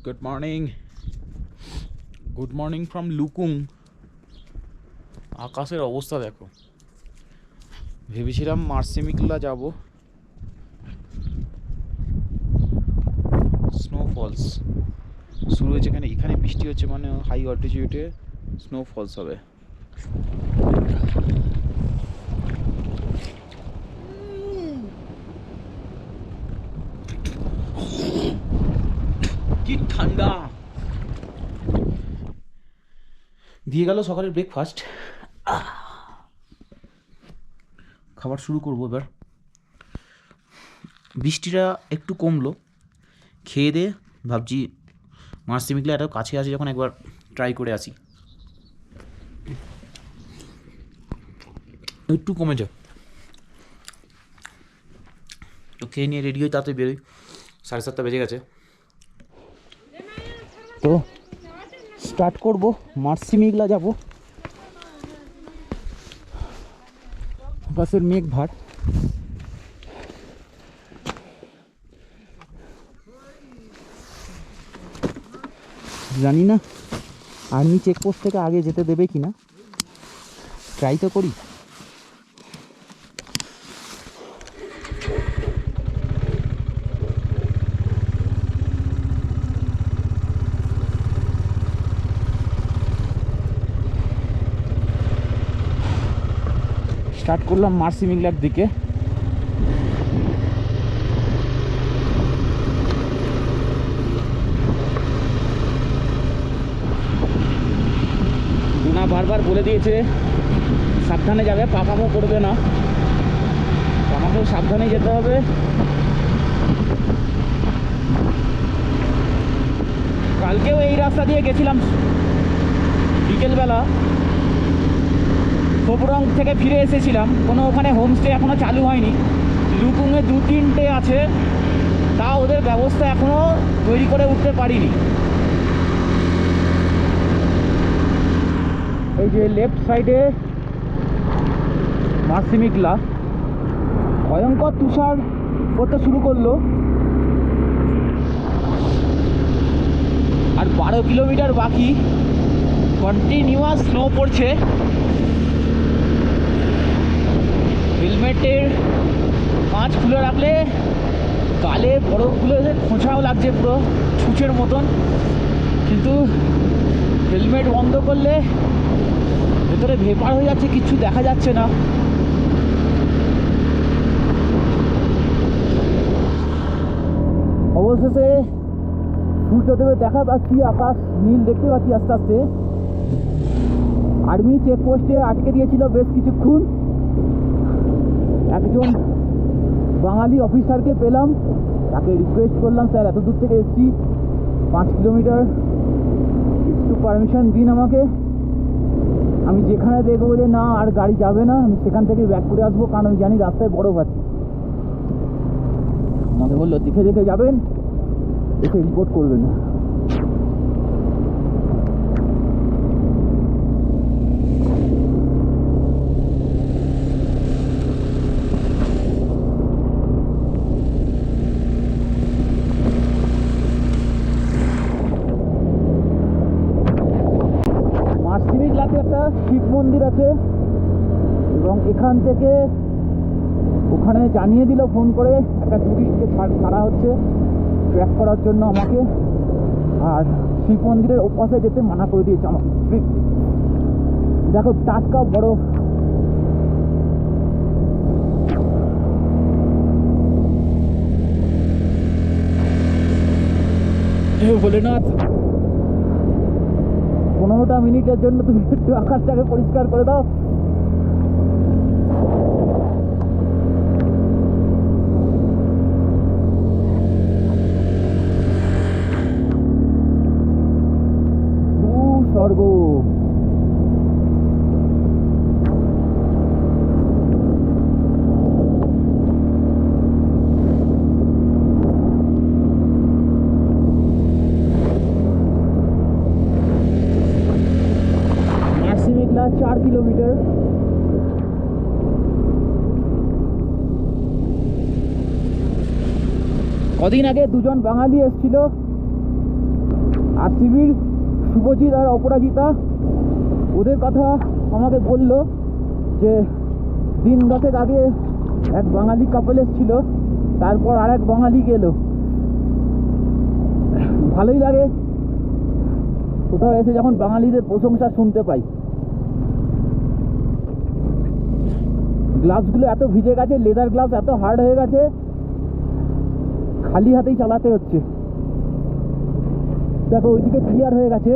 Good morning, good morning from Lukung. আকাশের অবস্থা দেখো। ভেবেছিলাম মার্সেমিকলা যাব, স্নোফলস শুরু হয়েছে এখানে। এখানে বৃষ্টি হচ্ছে মানে হাই অল্টিটিউডে স্নোফলস হবে। কি ঠান্ডা! দিয়ে গেল সকালের ব্রেকফাস্ট, খাবার শুরু করবো এবার। বৃষ্টিটা একটু কমলো, খেয়ে দিয়ে ভাবছি মার্সেমিকলা এত কাছে আছে যখন একবার ট্রাই করে আসি। একটু কমেছে তো খেয়ে নিয়ে রেডি হয়ে তাতে বেরোই। 7:30 বেজে গেছে, তো স্টার্ট করব। মার্সেমিকলা যাব। বাসের মেঘ ভার, জানি না আর্মি চেকপোস্ট থেকে আগে যেতে দেবে কি না, ট্রাই তো করি। স্টার্ট করলাম মার্সেমিকলার দিকে। দুনা বারবার বলে দিয়েছে সাবধানে যাবে, পাকামো করবে না। আমাকেও সাবধানে যেতে হবে। কালকেও এই রাস্তা দিয়ে গেছিলাম বিকেলবেলা, সোপরং থেকে ফিরে এসেছিলাম। কোনো ওখানে হোমস্টে এখনও চালু হয়নি। লুকুংয়ে 2-3টে আছে, তা ওদের ব্যবস্থা এখনও তৈরি করে উঠতে পারিনি। এই যে লেফট সাইডে মার্সেমিকলা, ভয়ঙ্কর তুষার করতে শুরু করলো। আর 12 কিলোমিটার বাকি, কন্টিনিউয়াস স্নো পড়ছে। হেলমেটের কাঁচ খুলে রাখলে গালে বরফগুলো খোঁচাও লাগছে পুরো ছুঁচের মতন, কিন্তু হেলমেট বন্ধ করলে ভেতরে ভেপার হয়ে যাচ্ছে, কিচ্ছু দেখা যাচ্ছে না। অবশেষে সূর্যদেবের দেখা পাচ্ছি, আকাশ নীল দেখতে পাচ্ছি আস্তে আস্তে। আর্মি চেকপোস্টে আটকে দিয়েছিল বেশ কিছুক্ষণ। একজন বাঙালি অফিসারকে পেলাম, তাকে রিকোয়েস্ট করলাম, স্যার এত দূর থেকে এসেছি, 5 কিলোমিটার, একটু পারমিশন দিন আমাকে। আমি যেখানে দেখবো যে না আর গাড়ি যাবে না, আমি সেখান থেকে ব্যাক করে আসবো, কারণ আমি জানি রাস্তায় বরফ আছে। আমাকে বললো দেখে দেখে যাবেন, এসে রিপোর্ট করবেন না। মার্সেমিকলাতে একটা শিব মন্দির আছে, এবং এখান থেকে ওখানে জানিয়ে দিল ফোন করে, একটা টুরিস্টকে ছাড়া হচ্ছে ট্র্যাক করার জন্য আমাকে। আর শিব মন্দিরের ওপাশে যেতে মানা করে দিয়েছে আমাকে স্ট্রিক্ট। দেখো টাটকা বরফ। ভোলেনাথ, 15টা মিনিটের জন্য তুমি একটু আকাশটাকে পরিষ্কার করে দাও। স্বর্গ। মার্সেমিকলা 4 কিলোমিটার। কদিন আগে দুজন বাঙালি এসেছিল, আরসিবির শুভজিৎ আর অপরাজিতা, ওদের কথা আমাকে বলল যে দিন 10 আগে এক বাঙালি কাপল এসেছিল, তারপর আর এক বাঙালি গেল। ভালোই লাগে কোথাও এসে যখন বাঙালিদের প্রশংসা শুনতে পাই। গ্লাভসগুলো এত ভিজে গেছে, লেদার গ্লাভস এত হার্ড হয়ে গেছে, খালি হাতেই চালাতে হচ্ছে। দেখো ওইদিকে ক্লিয়ার হয়ে গেছে।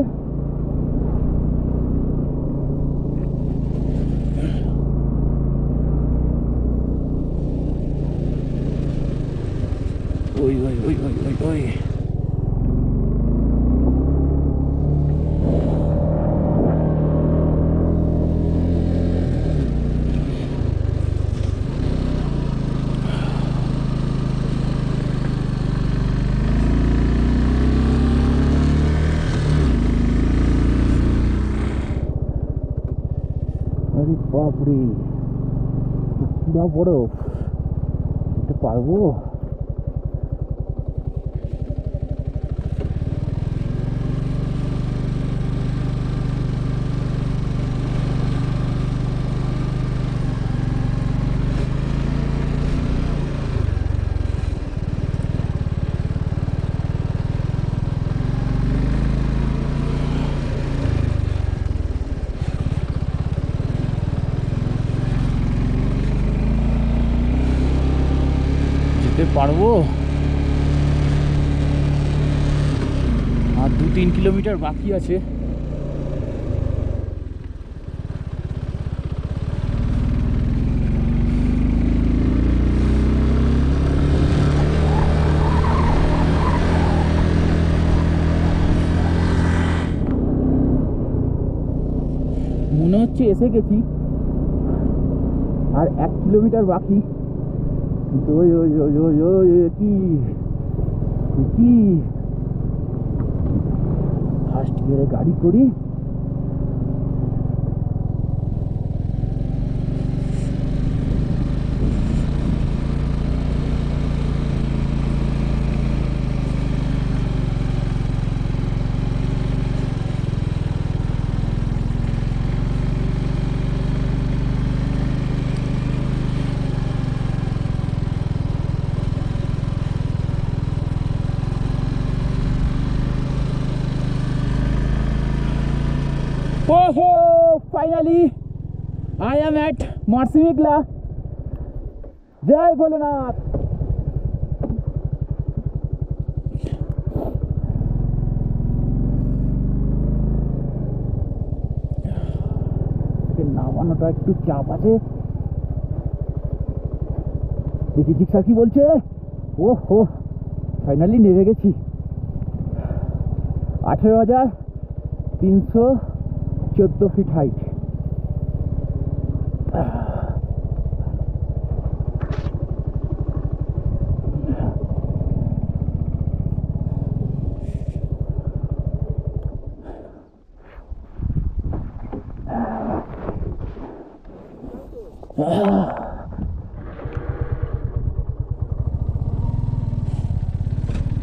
ওই ওই ওই ওই ওই ওই আরে বাপরে, পুরা বরফ, যেতে পারবো? পারবো? আর 2-3 কিলোমিটার বাকি আছে। মনে হচ্ছে এসে গেছি, আর 1 কিলোমিটার বাকি। ওই ওই ওই ওই ওই কি কি ফার্স্ট গিয়ারে গাড়ি করি। Oh, finally, I am at Marsimikla. Jai Bholenath. নামানোটা একটু চাপ আছে, দেখি জিজ্ঞাসা কি বলছে। ওহো, ফাইনালি নেমে গেছি। 18,314 ফিট হাইট।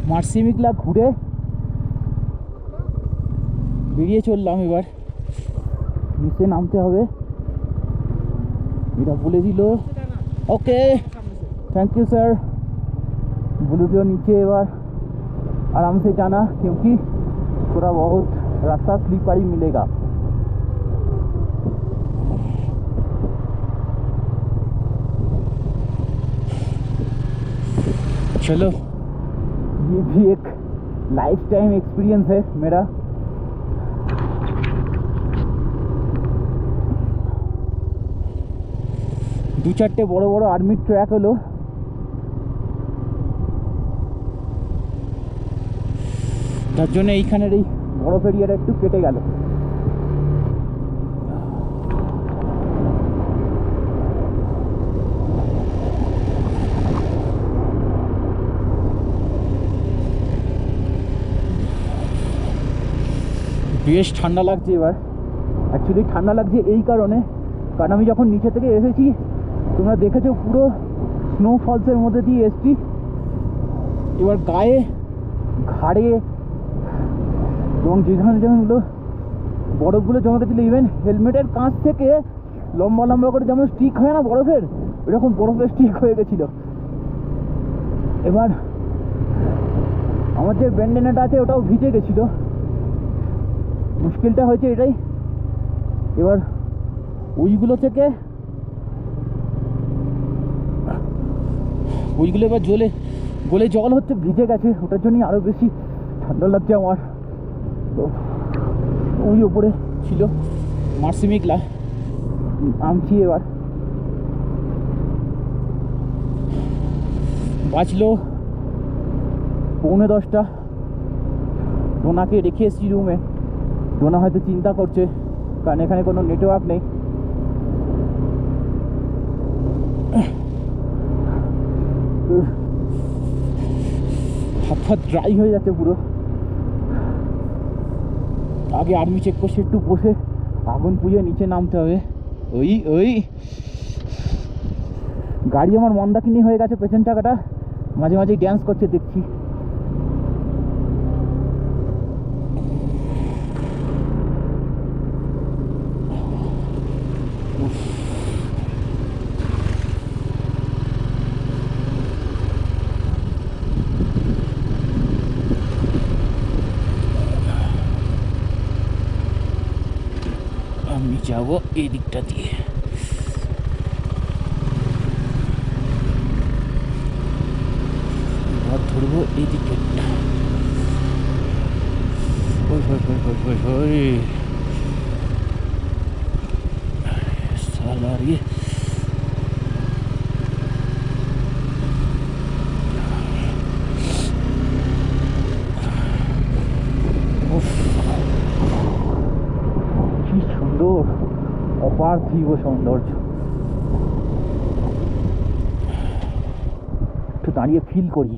মার্সিমিকলা ঘুরে বেরিয়ে চললাম। এবার নিচে নামতে হবে, এটা বলে দিল। Okay, thank you sir. बोलो तो नीचे एबार आराम से जाना, क्योंकि थोड़ा बहुत रास्ता स्लीपरी मिलेगा। चलो, ये भी एक लाइफ टाइम एक्सपीरियंस है मेरा। दो चारटे बड़ो बड़ो आर्मी ट्रैक हलो, তার জন্য এইখানের এই বরফ এরিয়াটা একটু কেটে গেল। বেশ ঠান্ডা লাগছে এবার। অ্যাকচুয়ালি ঠান্ডা লাগছে এই কারণে, কারণ আমি যখন নিচে থেকে এসেছি, তোমরা দেখেছো পুরো স্নোফলসের মধ্যে দিয়ে এসছি। এবার গায়ে, ঘাড়ে, এবং যেখানেগুলো বরফগুলো জমা গেছিলো, ইভেন হেলমেটের কাঁচ থেকে লম্বা লম্বা করে যেমন স্টিক হয় না বরফের, এরকম বরফের স্টিক হয়ে গেছিলো। এবার আমার যে ব্যান্ডেনাটা আছে ওটাও ভিজে গেছিলো। মুশকিলটা হয়েছে এটাই, এবার ওইগুলো এবার গলে জল হচ্ছে, ভিজে গেছে, ওটার জন্যই আরও বেশি ঠান্ডা লাগছে আমার। তো ওই ওপরে ছিল মার্সিমিকলা, নামছি এবার। বাজলো 9:45। ডোনাকে রেখে এসেছি রুমে। ডোনা হয়তো চিন্তা করছে, কারণ এখানে কোনো নেটওয়ার্ক নেই। হাত হাত ড্রাই হয়ে যাচ্ছে পুরো। আগে আর্মি চেক পোস্টে একটু বসে আগুন পুড়িয়ে নিচে নামতে হবে। ওই গাড়ি আমার মন্দাকিনী হয়ে গেছে, পেছন চাকাটা মাঝে মাঝে ড্যান্স করছে দেখছি। আমি যাবো এই দিকটা দিয়ে। ধরবো এই দিকে। কি সুন্দর, অপার্থিব সৌন্দর্য। একটু দাঁড়িয়ে ফিল করি।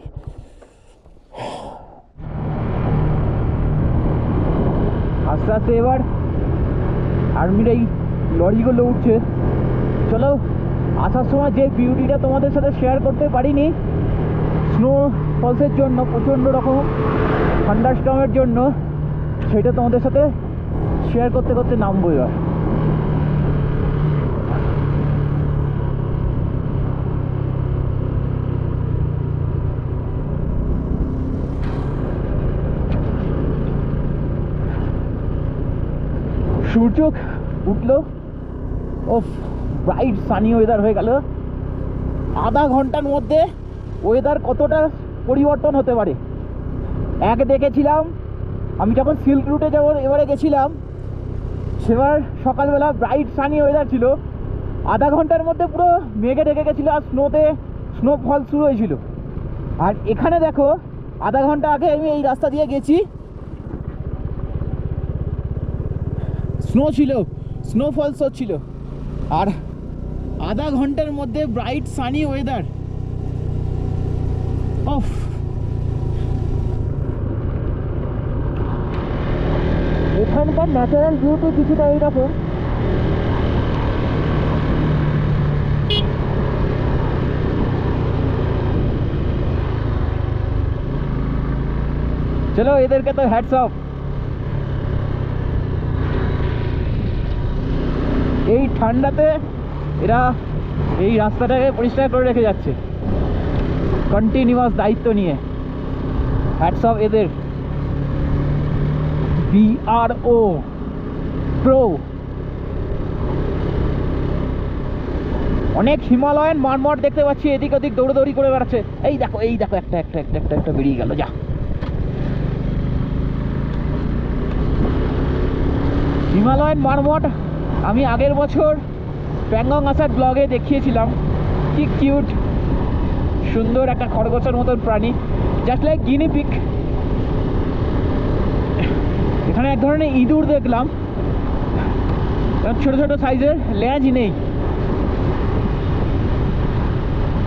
আস্তে আস্তে এবার আর্মির এই লরিগুলো উঠছে। চলো, আসার সময় যে বিউটিটা তোমাদের সাথে শেয়ার করতে পারিনি স্নো ফলসের জন্য, প্রচণ্ড রকম থান্ডারস্টর্মের জন্য, সেটা তোমাদের সাথে শেয়ার করতে করতে নামবো এবার। সূর্য উঠলো, ও ব্রাইট সানি ওয়েদার হয়ে গেল। আধা ঘন্টার মধ্যে ওয়েদার কতটা পরিবর্তন হতে পারে। এক দেখেছিলাম আমি যখন সিল্ক রুটে এবারে গেছিলাম, সেবার সকালবেলা ব্রাইট সানি ওয়েদার ছিল, আধা ঘন্টার মধ্যে পুরো মেঘে ঢেকে গেছিলো আর স্নোফল শুরু হয়েছিল। আর এখানে দেখো, আধা ঘন্টা আগে আমি এই রাস্তা দিয়ে গেছি, স্নোফলস হচ্ছিল, আর আধা ঘন্টার মধ্যে ব্রাইট সানি ওয়েদার। অফ, এখানকার ন্যাচারাল বিউটি কিছুটা এইরকম। চলো, এদেরকে তো হ্যাটস অফ। এই ঠান্ডাতে এরা এই রাস্তাটাকে পরিষ্কার করে রেখে যাচ্ছে কন্টিনিউয়াস দায়িত্ব নিয়ে। হ্যাটস অফ এদের। BRO pro. অনেক হিমালয়ান মারমট দেখতে পাচ্ছি এদিক ওদিক দৌড়াদৌড়ি করে বেড়াচ্ছে। এই দেখো একটা বেরিয়ে গেল। যা, হিমালয়ান মারমট আমি আগের বছর প্যাংগং আসার ব্লগে দেখিয়েছিলাম। কি কিউট, সুন্দর একটা খরগোশের মতন প্রাণী, জাস্ট লাইক গিনি পিগ। এখানে এক ধরনের ইঁদুর দেখলাম, ছোট ছোট সাইজের, লেজ নেই।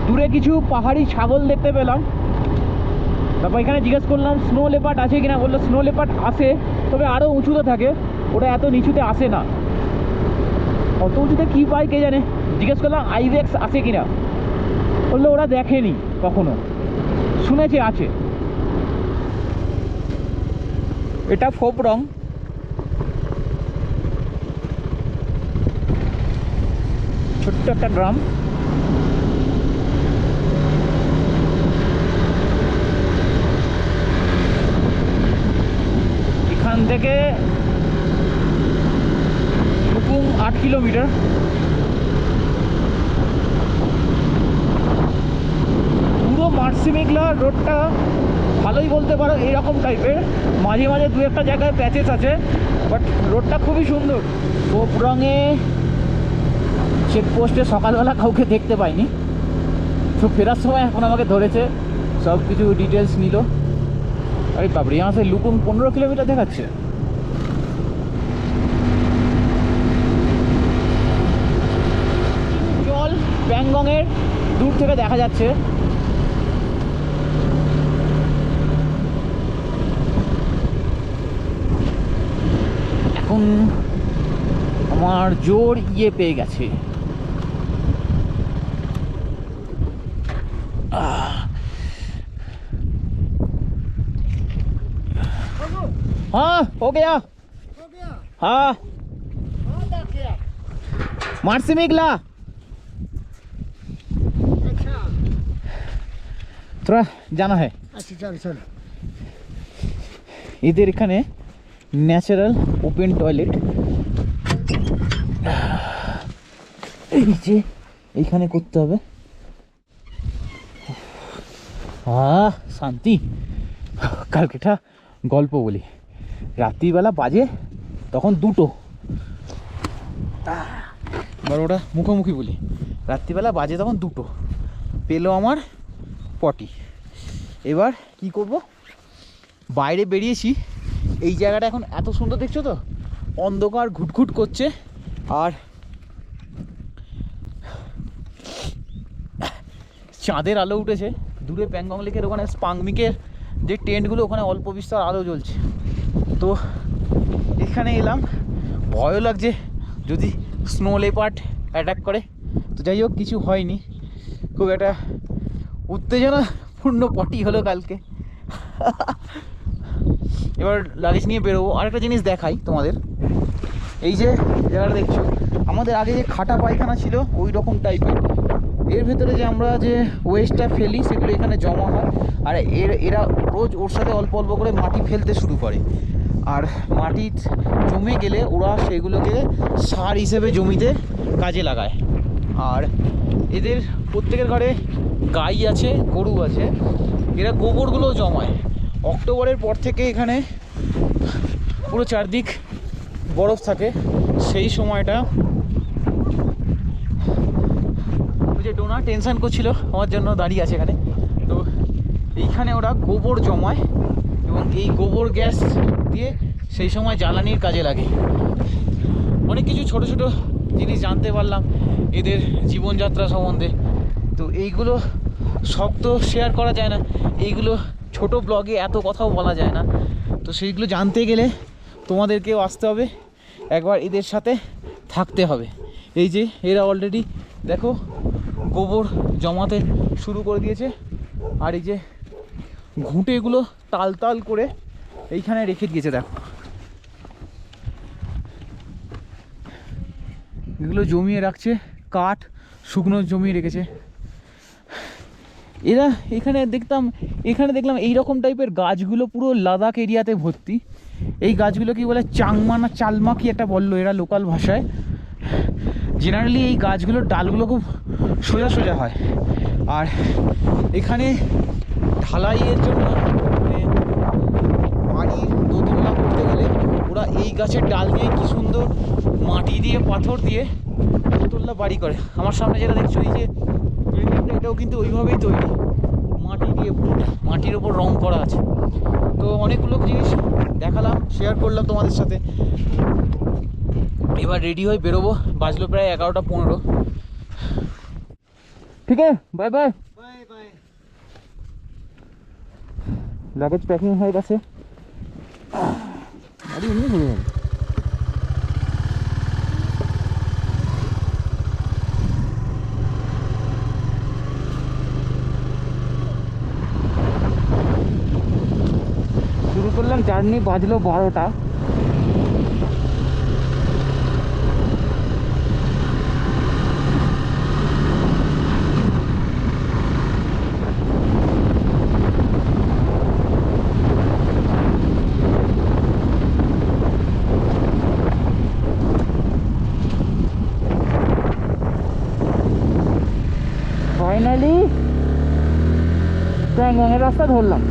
দূরে কিছু পাহাড়ি ছাগল দেখতে পেলাম। তারপর এখানে জিজ্ঞেস করলাম স্নো লেপার্ড আছে কিনা, বললো স্নো লেপার্ড আসে, তবে আরও উঁচুতে থাকে, ওটা এত নিচুতে আসে না। অত উঁচুতে কী পায় কে জানে। জিজ্ঞেস করলাম আইবেক্স আছে কিনা, বললো ওরা দেখেনি কখনো, শুনেছে আছে। এটা ফোপরং, ছোট্ট একটা গ্রাম। এখান থেকে লুকুং 8 কিলোমিটার। পুরো মার্সিমেঘলা রোডটা ভালোই বলতে পারো, এইরকম টাইপের। মাঝে মাঝে দু একটা জায়গায় প্যাচেস আছে, বাট রোডটা খুবই সুন্দর। ফোপরংয়ে চেকপোস্টে সকালবেলা কাউকে দেখতে পাইনি, তো ফেরার সময় এখন আমাকে ধরেছে, সব কিছু ডিটেলস নিল। আরে বাবরি, यहाँ से লুকুং 15 কিলোমিটার দেখাচ্ছে। জল প্যাংগংয়ের দূর থেকে দেখা যাচ্ছে। এখন আমার জোর ইয়ে পেয়ে গেছে। हाँ हो गया, हाँ मार्सिमेघला। थोड़ा जाना है। अच्छा चल चल। এদের এখানে ন্যাচারাল ওপেন টয়লেট, এই যে এইখানে করতে হবে। শান্তি। কালকেটা গল্প বলি, রাত্রিবেলা বাজে তখন 2টো, এবার ওটা মুখোমুখি বলি। রাত্রিবেলা বাজে তখন 2টো, পেলো আমার পটি। এবার কি করব, বাইরে বেরিয়েছি, এই জায়গাটা এখন এত সুন্দর দেখছো তো, অন্ধকার ঘুটঘুট করছে, আর চাঁদের আলো উঠেছে। দূরে প্যাংগং লেকের ওখানে স্পাংমিকের যে টেন্টগুলো, ওখানে অল্প বিস্তর আলো জ্বলছে। তো এখানে এলাম, ভয়ও লাগছে যদি স্নো লেপার্ড অ্যাটাক করে। তো যাই হোক, কিছু হয়নি। খুব একটা উত্তেজনাপূর্ণ পটি হলো কালকে। এবার লাগেজ নিয়ে বেরোবো। আরেকটা জিনিস দেখাই তোমাদের, এই যে জায়গাটা দেখছো, আমাদের আগে যে খাটা পায়খানা ছিল ওই রকম টাইপের। এর ভেতরে যে আমরা যে ওয়েস্টটা ফেলি সেগুলো এখানে জমা হয়, আর এরা রোজ ওর সাথে অল্প অল্প করে মাটি ফেলতে শুরু করে। আর মাটি জমে গেলে ওরা সেগুলোকে সার হিসেবে জমিতে কাজে লাগায়। আর এদের প্রত্যেকের ঘরে গাই আছে, গরু আছে, এরা গোবরগুলো জমায়। অক্টোবরের পর থেকে এখানে পুরো চারদিক বরফ থাকে, সেই সময়টা ওই যে ডোনা টেনশন করছিল আমার জন্য, দাঁড়িয়ে আছে এখানে। তো এইখানে ওরা গোবর জমায় এবং এই গোবর গ্যাস দিয়ে সেই সময় জ্বালানির কাজে লাগে। অনেক কিছু ছোট ছোট জিনিস জানতে পারলাম এদের জীবনযাত্রা সম্বন্ধে। তো এইগুলো সব তো শেয়ার করা যায় না, এইগুলো ছোট ব্লগে এত কথাও বলা যায় না। তো সেইগুলো জানতে গেলে তোমাদেরকেও আসতে হবে, একবার এদের সাথে থাকতে হবে। এই যে এরা অলরেডি দেখো গোবর জমাতে শুরু করে দিয়েছে, আর এই যে ঘুঁটেগুলো তাল তাল করে এইখানে রেখে দিয়েছে। দেখো এগুলো জমিয়ে রাখছে, কাঠ শুকনো জমিয়ে রেখেছে এরা। এখানে দেখলাম এই রকম টাইপের গাছগুলো পুরো লাদাখ এরিয়াতে ভর্তি। এই গাছগুলো কি বলে, চাংমা না চালমা কি একটা বললো এরা লোকাল ভাষায়। জেনারেলি এই গাছগুলোর ডালগুলো খুব সোজা সোজা হয়, আর এখানে ঢালাইয়ের জন্য বাড়ি দোতলা করতে গেলে ওরা এই গাছের ডাল দিয়ে কি সুন্দর মাটি দিয়ে পাথর দিয়ে দোতলা বাড়ি করে। আমার সামনে যেটা দেখছো এই যে বিল্ডিংটা, এটাও কিন্তু ওইভাবেই তৈরি, মাটি দিয়ে, মাটির ওপর রং করা আছে। তো অনেকগুলো জিনিস দেখালাম, শেয়ার করলাম তোমাদের সাথে। এবার রেডি হয়ে বেরোবো, বাজলো প্রায় 11:15। ঠিক আছে, bye bye bye bye. Luggage packing হয়ে গেছে। আরে এমনি ঘুরে যাবে। শুরু করলাম, জার্নি বাজলো 12টা। ফাইনালি ট্যাংয়ের রাস্তা ধরলাম।